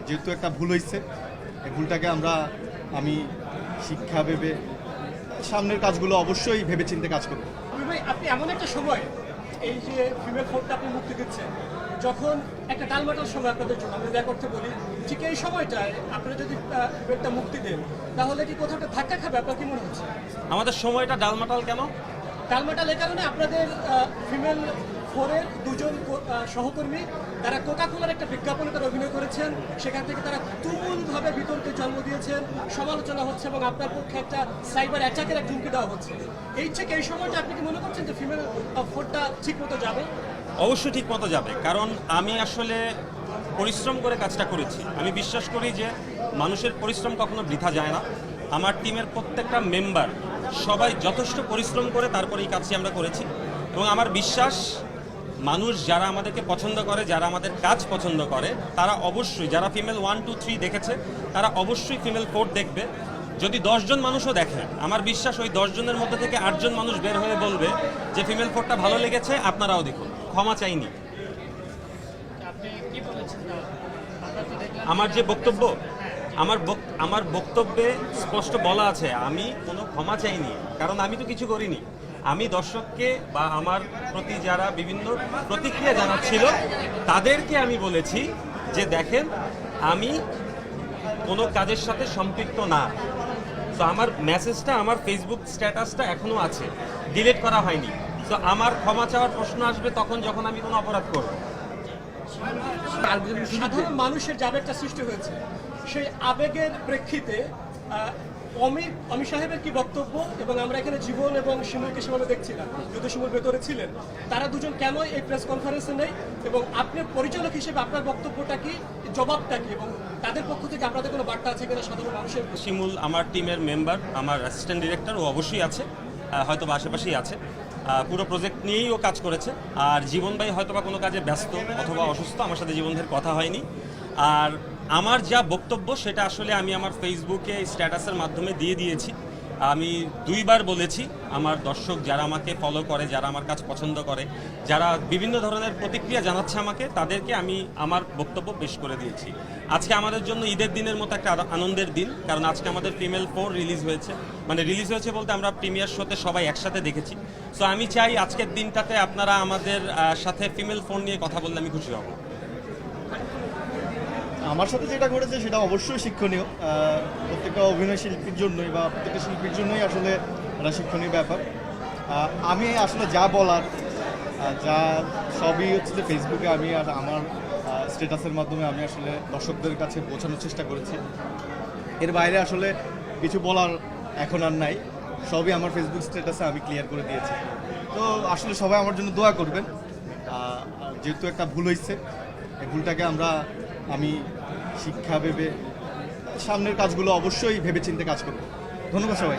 যেহেতু একটা ভুল হয়েছে, এই ভুলটাকে আমি শিক্ষা ভেবে সামনের কাজগুলো অবশ্যই ভেবেচিন্তে কাজ করব। ভাই, আপনি এমন একটা সময় এই যে ফিমেল ফোর্টটা আপনি মুক্তি দিচ্ছেন, যখন একটা টালমাটাল সময় আপনাদের জন্য, আমরা যা করতে বলি, ঠিক এই সময়টায় আপনারা যদি ফিমেলটা মুক্তি দেন, তাহলে কি কোথাও একটা ধাক্কা খাবে? আপনার কি মনে হচ্ছে? আমাদের সময়টা ডালমাটাল কেন? টালমাটাল এই কারণে, আপনাদের ফিমেল ফোরের দুজন সহকর্মী তারা কোকা কোলার একটা বিজ্ঞাপনে তারা অভিনয় করেছেন, সেখান থেকে তারা তুমুলভাবে বিতর্কে জন্ম দিয়েছেন, সমালোচনা হচ্ছে এবং আপনার পক্ষে একটা সাইবার অ্যাটাকের এক হুমকি দেওয়া হচ্ছে। এই থেকে এই সময়টা আপনি কি মনে করছেন যে ফিমেল ফোরটা ঠিক মতো যাবে? অবশ্যই ঠিক মতো যাবে, কারণ আমি আসলে পরিশ্রম করে কাজটা করেছি। আমি বিশ্বাস করি যে মানুষের পরিশ্রম কখনো বৃথা যায় না। আমার টিমের প্রত্যেকটা মেম্বার সবাই যথেষ্ট পরিশ্রম করে তারপরে এই কাজটি আমরা করেছি, এবং আমার বিশ্বাস মানুষ যারা আমাদেরকে পছন্দ করে, যারা আমাদের কাজ পছন্দ করে, তারা অবশ্যই, যারা ফিমেল 1, 2, 3 দেখেছে, তারা অবশ্যই ফিমেল 4 দেখবে। যদি 10 জন মানুষও দেখে, আমার বিশ্বাস ওই 10 জনের মধ্যে থেকে 8 জন মানুষ বের হয়ে বলবে যে ফিমেল 4টা ভালো লেগেছে, আপনারাও দেখুন। ক্ষমা চাইনি। আমার যে বক্তব্য, আমার বক্তব্যে স্পষ্ট বলা আছে, আমি কোনো ক্ষমা চাইনি, কারণ আমি তো কিছু করিনি। আমি দর্শককে বা আমার প্রতি যারা বিভিন্ন প্রতিক্রিয়া জানাচ্ছিল তাদেরকে আমি বলেছি যে দেখেন, আমি কোনো কাজের সাথে সম্পৃক্ত না। তো আমার মেসেজটা, আমার ফেসবুক স্ট্যাটাসটা এখনো আছে, ডিলিট করা হয়নি। তো আমার ক্ষমা চাওয়ার প্রশ্ন আসবে তখন যখন আমি কোনো অপরাধ করব। সাধারণ মানুষের যে আবেগটা সৃষ্টি হয়েছে, সেই আবেগের প্রেক্ষিতে অমিত সাহেবের কি বক্তব্য? এবং আমরা এখানে জীবন এবং শিমুলকে সেভাবে দেখছিলাম, যদি শিমুল ভেতরে ছিলেন, তারা দুজন কেন এই প্রেস কনফারেন্সে নেই? এবং আপনি পরিচালক হিসেবে আপনার বক্তব্যটা কি, জবাবটা কি, এবং তাদের পক্ষ থেকে আপনাদের কোনো বার্তা আছে কিনা সাধারণ মানুষের? শিমুল আমার টিমের মেম্বার, আমার অ্যাসিস্ট্যান্ট ডিরেক্টর, ও অবশ্যই আছে, হয়তো বা আশেপাশেই আছে। পুরো প্রজেক্ট নিয়েই ও কাজ করেছে। আর জীবন ভাই হয়তো বা কোনো কাজে ব্যস্ত অথবা অসুস্থ, আমার সাথে জীবন ভাইয়ের কথা হয়নি। আর আমার যা বক্তব্য সেটা আসলে আমি আমার ফেসবুকে স্ট্যাটাসের মাধ্যমে দিয়ে দিয়েছি। আমি 2 বার বলেছি, আমার দর্শক যারা আমাকে ফলো করে, যারা আমার কাজ পছন্দ করে, যারা বিভিন্ন ধরনের প্রতিক্রিয়া জানাচ্ছে আমাকে, তাদেরকে আমি আমার বক্তব্য পেশ করে দিয়েছি। আজকে আমাদের জন্য ঈদের দিনের মতো একটা আনন্দের দিন, কারণ আজকে আমাদের ফিমেল 4 রিলিজ হয়েছে। মানে রিলিজ হয়েছে বলতে আমরা প্রিমিয়ার শোতে সবাই একসাথে দেখেছি। সো আমি চাই আজকের দিনটাতে আপনারা আমাদের সাথে ফিমেল 4 নিয়ে কথা বললে আমি খুশি হব। আমার সাথে যেটা ঘটেছে সেটা অবশ্যই শিক্ষণীয়, প্রত্যেকটা অভিনয় শিল্পীর জন্যই বা প্রত্যেকটা শিল্পীর জন্যই আসলে একটা শিক্ষণীয় ব্যাপার। আমি আসলে যা বলার, যা সবই হচ্ছে যে ফেসবুকে আমি আর আমার স্ট্যাটাসের মাধ্যমে আমি আসলে দর্শকদের কাছে পৌঁছানোর চেষ্টা করেছি। এর বাইরে আসলে কিছু বলার এখন আর নাই, সবই আমার ফেসবুক স্ট্যাটাসে আমি ক্লিয়ার করে দিয়েছি। তো আসলে সবাই আমার জন্য দোয়া করবেন। যেহেতু একটা ভুল হয়েছে, এই ভুলটাকে আমি শিক্ষা ভেবে সামনের কাজগুলো অবশ্যই ভেবেচিন্তে কাজ করব। ধন্যবাদ সবাই।